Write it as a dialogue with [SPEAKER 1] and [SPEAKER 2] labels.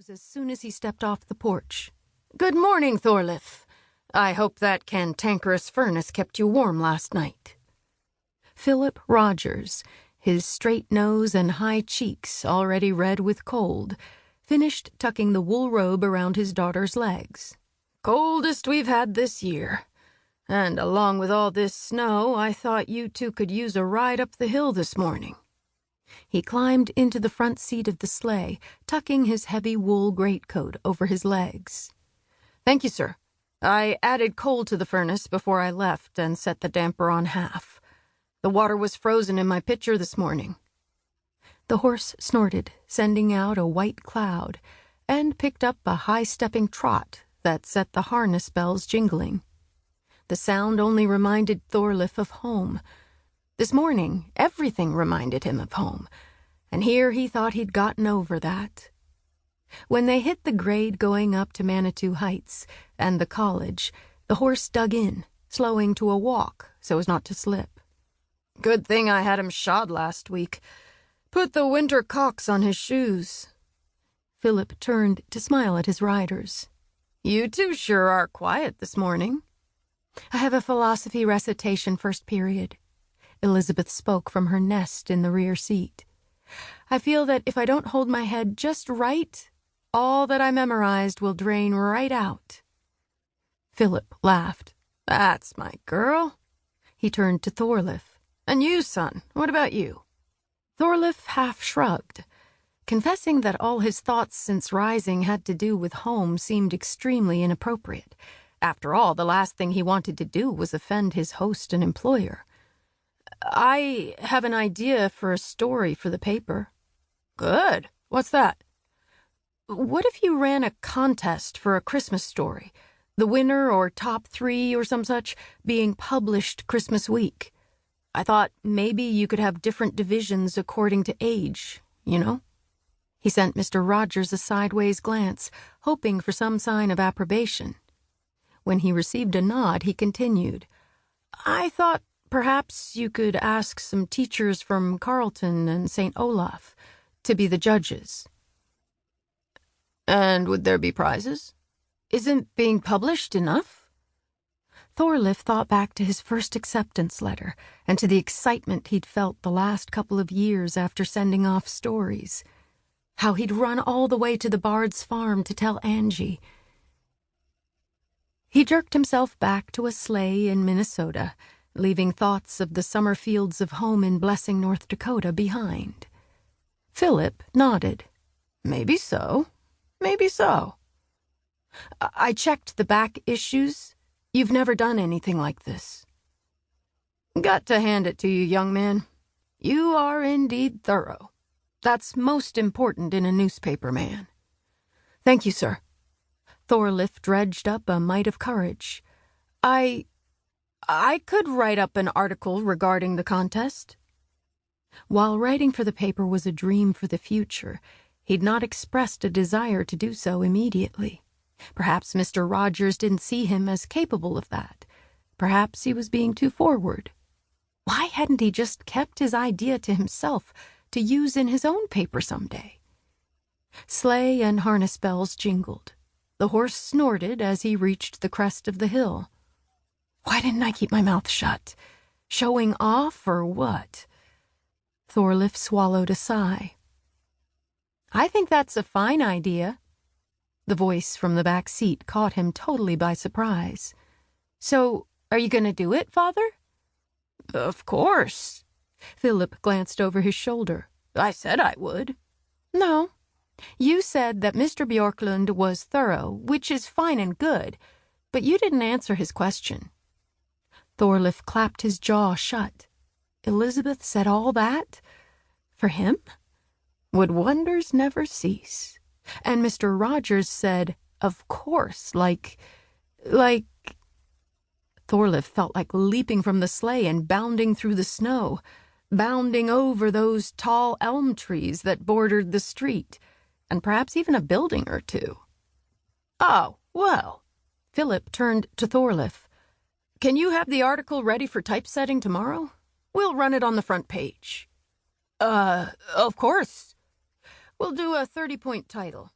[SPEAKER 1] As soon as he stepped off the porch. "Good morning, Thorliff. I hope that cantankerous furnace kept you warm last night." Philip Rogers, his straight nose and high cheeks already red with cold, finished tucking the wool robe around his daughter's legs. "Coldest we've had this year. And along with all this snow, I thought you two could use a ride up the hill this morning." He climbed into the front seat of the sleigh, tucking his heavy wool greatcoat over his legs. "Thank you, sir. I added coal to the furnace before I left and set the damper on half. The water was frozen in my pitcher this morning." The horse snorted, sending out a white cloud, and picked up a high-stepping trot that set the harness bells jingling. The sound only reminded Thorliff of home. This morning, everything reminded him of home, and here he thought he'd gotten over that. When they hit the grade going up to Manitou Heights and the college, the horse dug in, slowing to a walk so as not to slip. "Good thing I had him shod last week. Put the winter calks on his shoes." Philip turned to smile at his riders. "You two sure are quiet this morning." "I have a philosophy recitation first period." Elizabeth spoke from her nest in the rear seat. "I feel that if I don't hold my head just right, all that I memorized will drain right out." Philip laughed. "That's my girl." He turned to Thorliff. "And you, son, what about you?" Thorliff half shrugged. Confessing that all his thoughts since rising had to do with home seemed extremely inappropriate. After all, the last thing he wanted to do was offend his host and employer. "I have an idea for a story for the paper." "Good. What's that?" "What if you ran a contest for a Christmas story, the winner or top 3 or some such being published Christmas week? I thought maybe you could have different divisions according to age, you know?" He sent Mr. Rogers a sideways glance, hoping for some sign of approbation. When he received a nod, he continued, "I thought perhaps you could ask some teachers from Carleton and St. Olaf to be the judges." "And would there be prizes? Isn't being published enough?" Thorliff thought back to his first acceptance letter and to the excitement he'd felt the last couple of years after sending off stories. How he'd run all the way to the Bard's farm to tell Angie. He jerked himself back to a sleigh in Minnesota, leaving thoughts of the summer fields of home in Blessing, North Dakota behind. Philip nodded. "Maybe so. Maybe so." I checked the back issues. You've never done anything like this." "Got to hand it to you, young man. You are indeed thorough. That's most important in a newspaper man." "Thank you, sir." Thorliff dredged up a mite of courage. I could write up an article regarding the contest." While writing for the paper was a dream for the future, he'd not expressed a desire to do so immediately. Perhaps Mr. Rogers didn't see him as capable of that. Perhaps he was being too forward. Why hadn't he just kept his idea to himself to use in his own paper someday? Sleigh and harness bells jingled. The horse snorted as he reached the crest of the hill. Why didn't I keep my mouth shut? Showing off or what? Thorliff swallowed a sigh. "I think that's a fine idea." The voice from the back seat caught him totally by surprise. "So, are you going to do it, Father?" "Of course." Philip glanced over his shoulder. "I said I would." "No. You said that Mr. Bjorklund was thorough, which is fine and good, but you didn't answer his question." Thorliff clapped his jaw shut. Elizabeth said all that? For him? Would wonders never cease? And Mr. Rogers said, of course, like... Thorliff felt like leaping from the sleigh and bounding through the snow, bounding over those tall elm trees that bordered the street, and perhaps even a building or two. "Oh, well." Philip turned to Thorliff. "Can you have the article ready for typesetting tomorrow? We'll run it on the front page." Of course. We'll do a 30-point title.